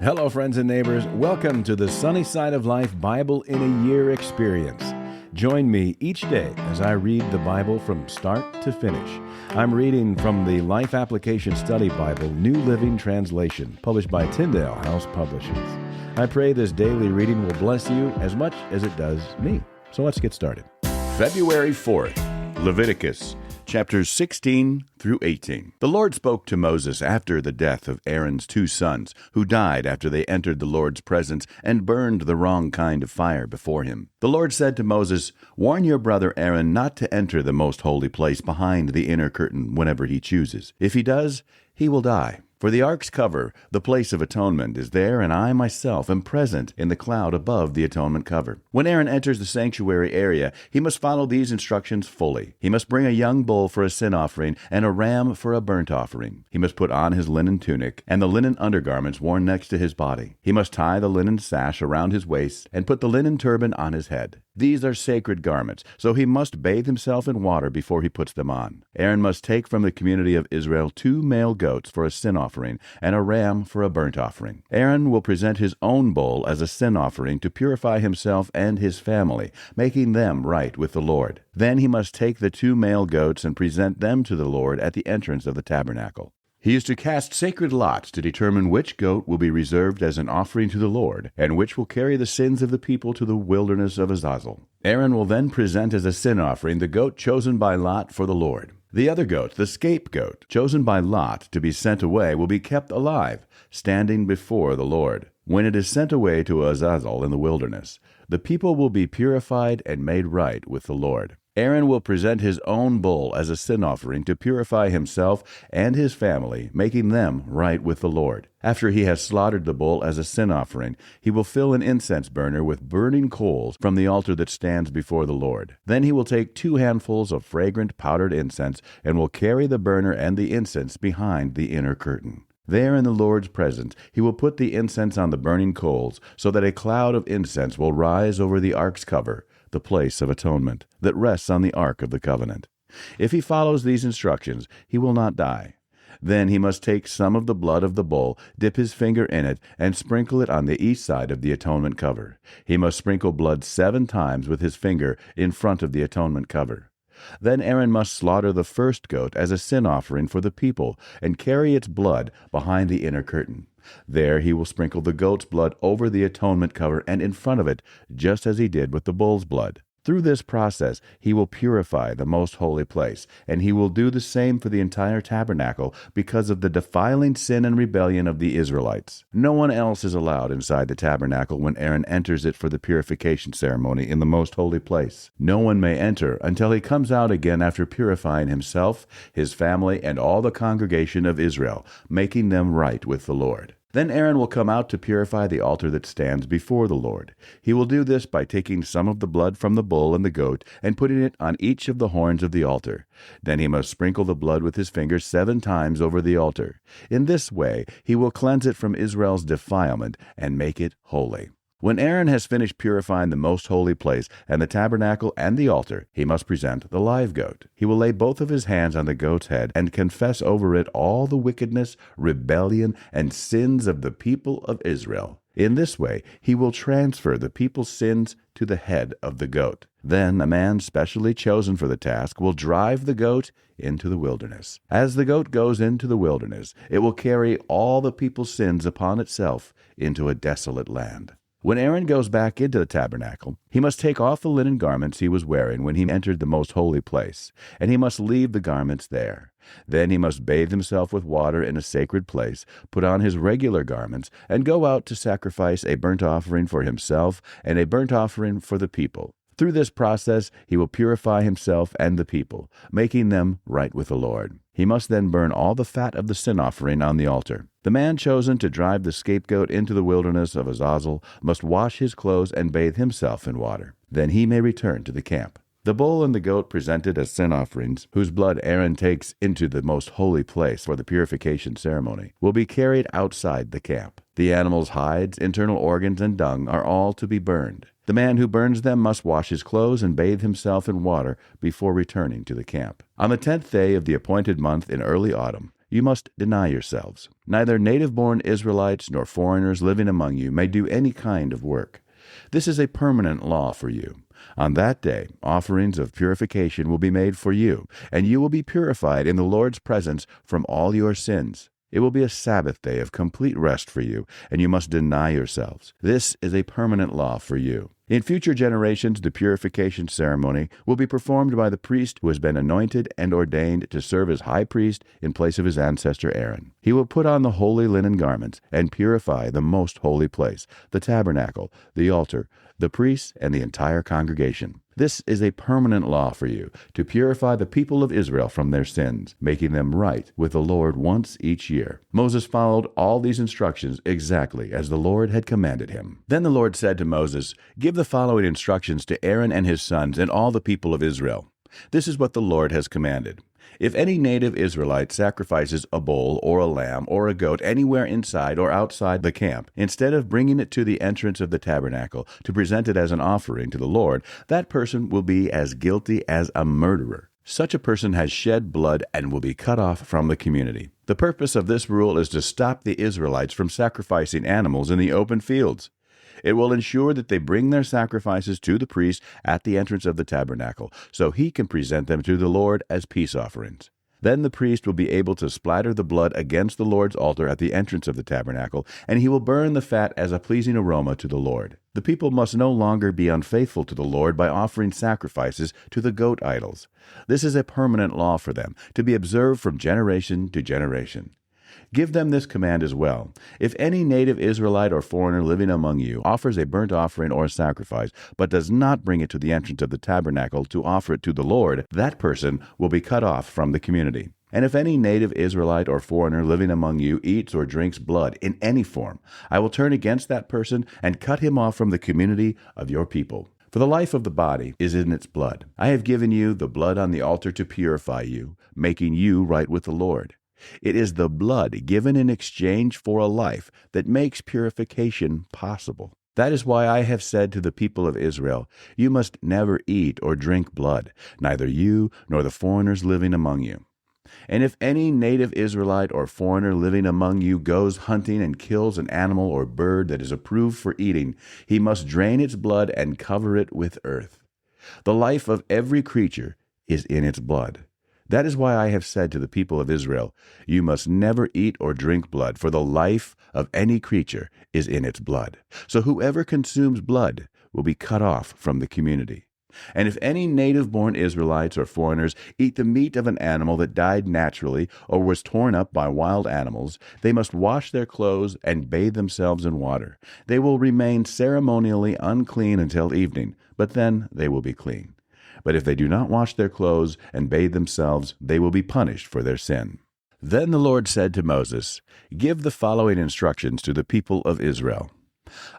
Hello, friends and neighbors. Welcome to the Sunny Side of Life Bible in a Year experience. Join me each day as I read the Bible from start to finish. I'm reading from the Life Application Study Bible, New Living Translation, published by Tyndale House Publishers. I pray this daily reading will bless you as much as it does me. So let's get started. February 4th, Leviticus, chapters 16 through 18. The Lord spoke to Moses after the death of Aaron's two sons, who died after they entered the Lord's presence and burned the wrong kind of fire before him. The Lord said to Moses, "Warn your brother Aaron not to enter the most holy place behind the inner curtain whenever he chooses. If he does, he will die. For the ark's cover, the place of atonement, is there, and I myself am present in the cloud above the atonement cover. When Aaron enters the sanctuary area, he must follow these instructions fully. He must bring a young bull for a sin offering and a ram for a burnt offering. He must put on his linen tunic and the linen undergarments worn next to his body. He must tie the linen sash around his waist and put the linen turban on his head. These are sacred garments, so he must bathe himself in water before he puts them on. Aaron must take from the community of Israel 2 male goats for a sin offering and a ram for a burnt offering. Aaron will present his own bull as a sin offering to purify himself and his family, making them right with the Lord. Then he must take the 2 male goats and present them to the Lord at the entrance of the tabernacle. He is to cast sacred lots to determine which goat will be reserved as an offering to the Lord, and which will carry the sins of the people to the wilderness of Azazel. Aaron will then present as a sin offering the goat chosen by lot for the Lord. The other goat, the scapegoat, chosen by lot to be sent away, will be kept alive, standing before the Lord. When it is sent away to Azazel in the wilderness, the people will be purified and made right with the Lord. Aaron will present his own bull as a sin offering to purify himself and his family, making them right with the Lord. After he has slaughtered the bull as a sin offering, he will fill an incense burner with burning coals from the altar that stands before the Lord. Then he will take 2 handfuls of fragrant powdered incense and will carry the burner and the incense behind the inner curtain. There in the Lord's presence, he will put the incense on the burning coals, so that a cloud of incense will rise over the ark's cover, the place of atonement, that rests on the ark of the covenant. If he follows these instructions, he will not die. Then he must take some of the blood of the bull, dip his finger in it, and sprinkle it on the east side of the atonement cover. He must sprinkle blood 7 times with his finger in front of the atonement cover. Then Aaron must slaughter the first goat as a sin offering for the people and carry its blood behind the inner curtain. There he will sprinkle the goat's blood over the atonement cover and in front of it, just as he did with the bull's blood. Through this process, he will purify the most holy place, and he will do the same for the entire tabernacle because of the defiling sin and rebellion of the Israelites. No one else is allowed inside the tabernacle when Aaron enters it for the purification ceremony in the most holy place. No one may enter until he comes out again after purifying himself, his family, and all the congregation of Israel, making them right with the Lord. Then Aaron will come out to purify the altar that stands before the Lord. He will do this by taking some of the blood from the bull and the goat and putting it on each of the horns of the altar. Then he must sprinkle the blood with his finger 7 times over the altar. In this way he will cleanse it from Israel's defilement and make it holy. When Aaron has finished purifying the most holy place and the tabernacle and the altar, he must present the live goat. He will lay both of his hands on the goat's head and confess over it all the wickedness, rebellion, and sins of the people of Israel. In this way, he will transfer the people's sins to the head of the goat. Then a man specially chosen for the task will drive the goat into the wilderness. As the goat goes into the wilderness, it will carry all the people's sins upon itself into a desolate land. When Aaron goes back into the tabernacle, he must take off the linen garments he was wearing when he entered the most holy place, and he must leave the garments there. Then he must bathe himself with water in a sacred place, put on his regular garments, and go out to sacrifice a burnt offering for himself and a burnt offering for the people. Through this process, he will purify himself and the people, making them right with the Lord. He must then burn all the fat of the sin offering on the altar. The man chosen to drive the scapegoat into the wilderness of Azazel must wash his clothes and bathe himself in water. Then he may return to the camp. The bull and the goat presented as sin offerings, whose blood Aaron takes into the most holy place for the purification ceremony, will be carried outside the camp. The animal's hides, internal organs, and dung are all to be burned. The man who burns them must wash his clothes and bathe himself in water before returning to the camp. On the 10th day of the appointed month in early autumn, you must deny yourselves. Neither native-born Israelites nor foreigners living among you may do any kind of work. This is a permanent law for you. On that day, offerings of purification will be made for you, and you will be purified in the Lord's presence from all your sins. It will be a Sabbath day of complete rest for you, and you must deny yourselves. This is a permanent law for you. In future generations, the purification ceremony will be performed by the priest who has been anointed and ordained to serve as high priest in place of his ancestor Aaron. He will put on the holy linen garments and purify the most holy place, the tabernacle, the altar, the priests, and the entire congregation. This is a permanent law for you, to purify the people of Israel from their sins, making them right with the Lord once each year. Moses followed all these instructions exactly as the Lord had commanded him. Then the Lord said to Moses, "Give the following instructions to Aaron and his sons and all the people of Israel. This is what the Lord has commanded. If any native Israelite sacrifices a bull or a lamb or a goat anywhere inside or outside the camp, instead of bringing it to the entrance of the tabernacle to present it as an offering to the Lord, that person will be as guilty as a murderer. Such a person has shed blood and will be cut off from the community. The purpose of this rule is to stop the Israelites from sacrificing animals in the open fields. It will ensure that they bring their sacrifices to the priest at the entrance of the tabernacle, so he can present them to the Lord as peace offerings. Then the priest will be able to splatter the blood against the Lord's altar at the entrance of the tabernacle, and he will burn the fat as a pleasing aroma to the Lord. The people must no longer be unfaithful to the Lord by offering sacrifices to the goat idols. This is a permanent law for them, to be observed from generation to generation. Give them this command as well. If any native Israelite or foreigner living among you offers a burnt offering or a sacrifice, but does not bring it to the entrance of the tabernacle to offer it to the Lord, that person will be cut off from the community. And if any native Israelite or foreigner living among you eats or drinks blood in any form, I will turn against that person and cut him off from the community of your people. For the life of the body is in its blood. I have given you the blood on the altar to purify you, making you right with the Lord. It is the blood given in exchange for a life that makes purification possible. That is why I have said to the people of Israel, you must never eat or drink blood, neither you nor the foreigners living among you. And if any native Israelite or foreigner living among you goes hunting and kills an animal or bird that is approved for eating, he must drain its blood and cover it with earth. The life of every creature is in its blood. That is why I have said to the people of Israel, you must never eat or drink blood, for the life of any creature is in its blood. So whoever consumes blood will be cut off from the community. And if any native-born Israelites or foreigners eat the meat of an animal that died naturally or was torn up by wild animals, they must wash their clothes and bathe themselves in water. They will remain ceremonially unclean until evening, but then they will be clean. But if they do not wash their clothes and bathe themselves, they will be punished for their sin. Then the Lord said to Moses, Give the following instructions to the people of Israel.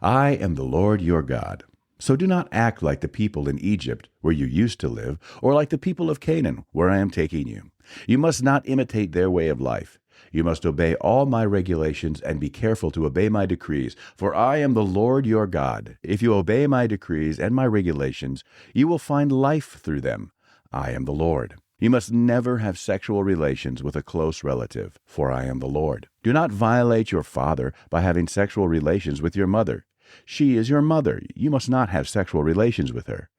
I am the Lord your God. So do not act like the people in Egypt, where you used to live, or like the people of Canaan, where I am taking you. You must not imitate their way of life. You must obey all my regulations and be careful to obey my decrees, for I am the Lord your God. If you obey my decrees and my regulations, you will find life through them. I am the Lord. You must never have sexual relations with a close relative, for I am the Lord. Do not violate your father by having sexual relations with your mother. She is your mother. You must not have sexual relations with her.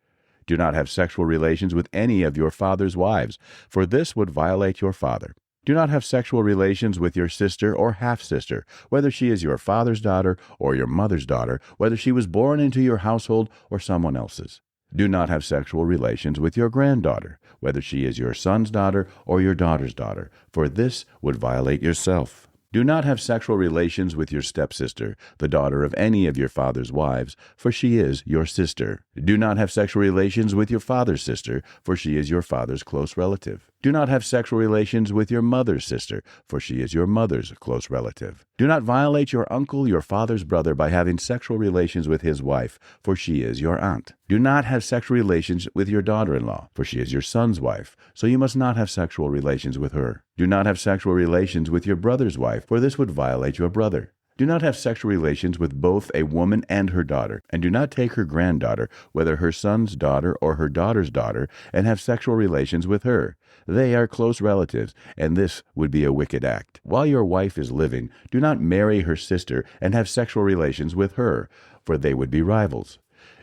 Do not have sexual relations with any of your father's wives, for this would violate your father. Do not have sexual relations with your sister or half-sister, whether she is your father's daughter or your mother's daughter, whether she was born into your household or someone else's. Do not have sexual relations with your granddaughter, whether she is your son's daughter or your daughter's daughter, for this would violate yourself. Do not have sexual relations with your stepsister, the daughter of any of your father's wives, for she is your sister. Do not have sexual relations with your father's sister, for she is your father's close relative. Do not have sexual relations with your mother's sister, for she is your mother's close relative. Do not violate your uncle, your father's brother, by having sexual relations with his wife, for she is your aunt. Do not have sexual relations with your daughter-in-law, for she is your son's wife, so you must not have sexual relations with her. Do not have sexual relations with your brother's wife, for this would violate your brother. Do not have sexual relations with both a woman and her daughter, and do not take her granddaughter, whether her son's daughter or her daughter's daughter, and have sexual relations with her. They are close relatives, and this would be a wicked act. While your wife is living, do not marry her sister and have sexual relations with her, for they would be rivals.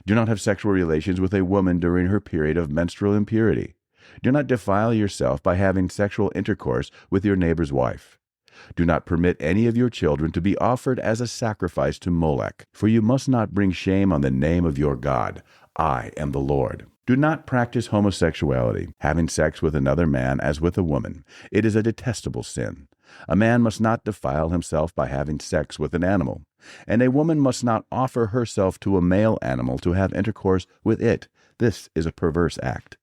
Do not have sexual relations with a woman during her period of menstrual impurity. Do not defile yourself by having sexual intercourse with your neighbor's wife. Do not permit any of your children to be offered as a sacrifice to Molech, for you must not bring shame on the name of your God. I am the Lord. Do not practice homosexuality, having sex with another man as with a woman. It is a detestable sin. A man must not defile himself by having sex with an animal, and a woman must not offer herself to a male animal to have intercourse with it. This is a perverse act.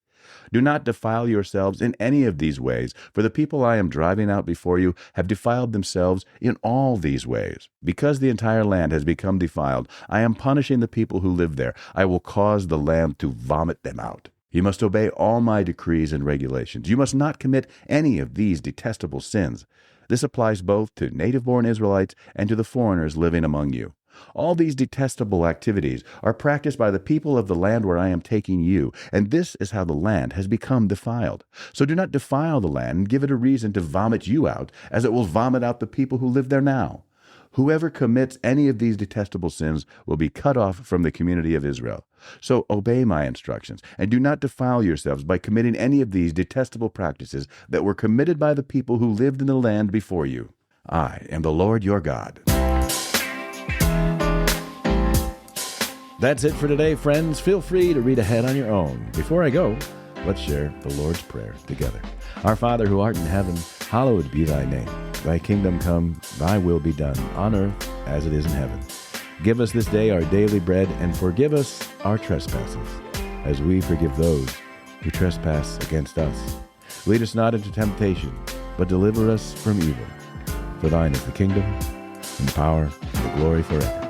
Do not defile yourselves in any of these ways, for the people I am driving out before you have defiled themselves in all these ways. Because the entire land has become defiled, I am punishing the people who live there. I will cause the land to vomit them out. You must obey all my decrees and regulations. You must not commit any of these detestable sins. This applies both to native-born Israelites and to the foreigners living among you. All these detestable activities are practiced by the people of the land where I am taking you, and this is how the land has become defiled. So do not defile the land and give it a reason to vomit you out, as it will vomit out the people who live there now. Whoever commits any of these detestable sins will be cut off from the community of Israel. So obey my instructions, and do not defile yourselves by committing any of these detestable practices that were committed by the people who lived in the land before you. I am the Lord your God. That's it for today, friends. Feel free to read ahead on your own. Before I go, let's share the Lord's Prayer together. Our Father who art in heaven, hallowed be thy name. Thy kingdom come, thy will be done, on earth as it is in heaven. Give us this day our daily bread, and forgive us our trespasses, as we forgive those who trespass against us. Lead us not into temptation, but deliver us from evil. For thine is the kingdom, and the power, and the glory forever.